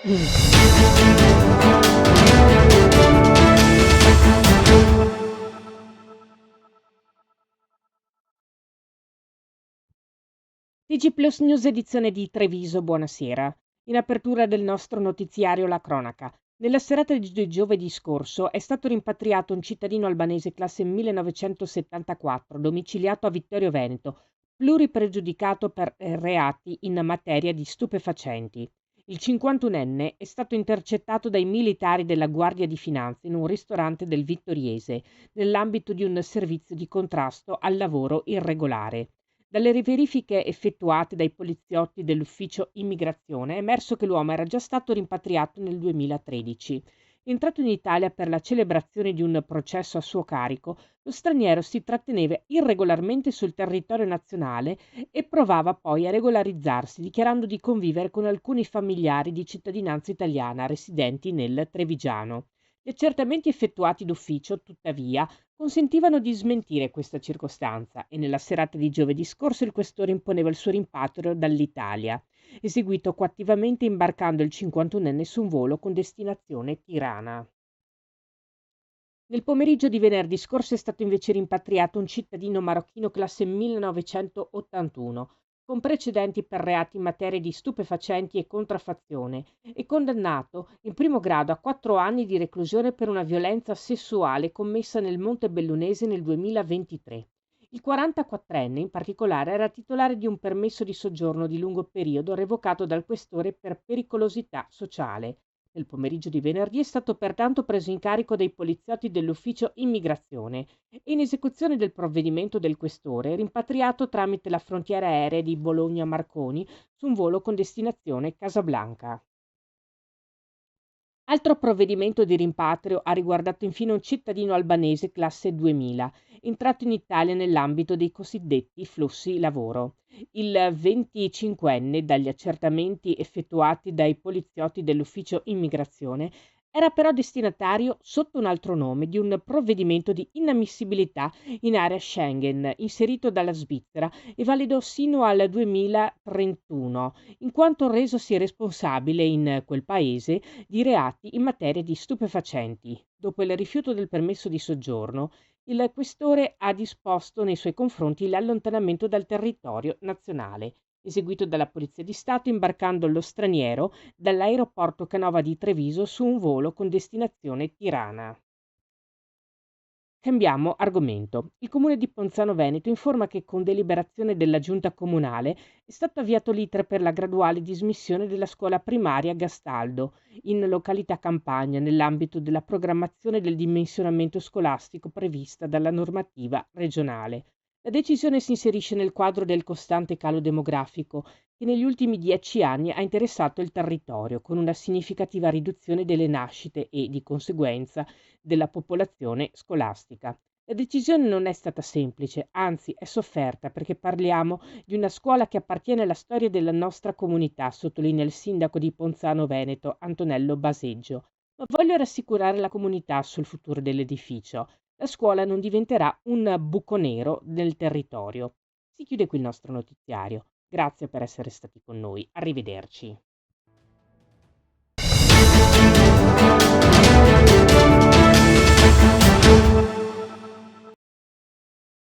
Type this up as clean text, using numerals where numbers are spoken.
TG Plus News edizione di Treviso, buonasera. In apertura del nostro notiziario la cronaca. Nella serata di giovedì scorso è stato rimpatriato un cittadino albanese classe 1974, domiciliato a Vittorio Veneto, pluripregiudicato per reati in materia di stupefacenti. Il 51enne è stato intercettato dai militari della Guardia di Finanza in un ristorante del Vittoriese, nell'ambito di un servizio di contrasto al lavoro irregolare. Dalle verifiche effettuate dai poliziotti dell'ufficio immigrazione è emerso che l'uomo era già stato rimpatriato nel 2013. Entrato in Italia per la celebrazione di un processo a suo carico, lo straniero si tratteneva irregolarmente sul territorio nazionale e provava poi a regolarizzarsi, dichiarando di convivere con alcuni familiari di cittadinanza italiana residenti nel Trevigiano. Gli accertamenti effettuati d'ufficio, tuttavia, consentivano di smentire questa circostanza e nella serata di giovedì scorso il questore imponeva il suo rimpatrio dall'Italia, eseguito coattivamente imbarcando il 51enne su un volo con destinazione Tirana. Nel pomeriggio di venerdì scorso è stato invece rimpatriato un cittadino marocchino classe 1981, con precedenti per reati in materia di stupefacenti e contraffazione, e condannato in primo grado a 4 anni di reclusione per una violenza sessuale commessa nel Monte Bellunese nel 2023. Il 44enne, in particolare, era titolare di un permesso di soggiorno di lungo periodo revocato dal questore per pericolosità sociale. Nel pomeriggio di venerdì è stato pertanto preso in carico dai poliziotti dell'ufficio immigrazione e, in esecuzione del provvedimento del questore, rimpatriato tramite la frontiera aerea di Bologna-Marconi su un volo con destinazione Casablanca. Altro provvedimento di rimpatrio ha riguardato infine un cittadino albanese classe 2000, entrato in Italia nell'ambito dei cosiddetti flussi lavoro. Il 25enne, dagli accertamenti effettuati dai poliziotti dell'ufficio immigrazione, era però destinatario, sotto un altro nome, di un provvedimento di inammissibilità in area Schengen, inserito dalla Svizzera e valido sino al 2031, in quanto resosi responsabile in quel paese di reati in materia di stupefacenti. Dopo il rifiuto del permesso di soggiorno, il questore ha disposto nei suoi confronti l'allontanamento dal territorio nazionale, eseguito dalla Polizia di Stato imbarcando lo straniero dall'aeroporto Canova di Treviso su un volo con destinazione Tirana. Cambiamo argomento. Il comune di Ponzano Veneto informa che con deliberazione della giunta comunale è stato avviato l'iter per la graduale dismissione della scuola primaria Gastaldo, in località Campagna, nell'ambito della programmazione del dimensionamento scolastico prevista dalla normativa regionale. La decisione si inserisce nel quadro del costante calo demografico che negli ultimi 10 anni ha interessato il territorio, con una significativa riduzione delle nascite e, di conseguenza, della popolazione scolastica. La decisione non è stata semplice, anzi è sofferta perché parliamo di una scuola che appartiene alla storia della nostra comunità, sottolinea il sindaco di Ponzano Veneto, Antonello Baseggio. Ma voglio rassicurare la comunità sul futuro dell'edificio. La scuola non diventerà un buco nero nel territorio. Si chiude qui il nostro notiziario. Grazie per essere stati con noi. Arrivederci.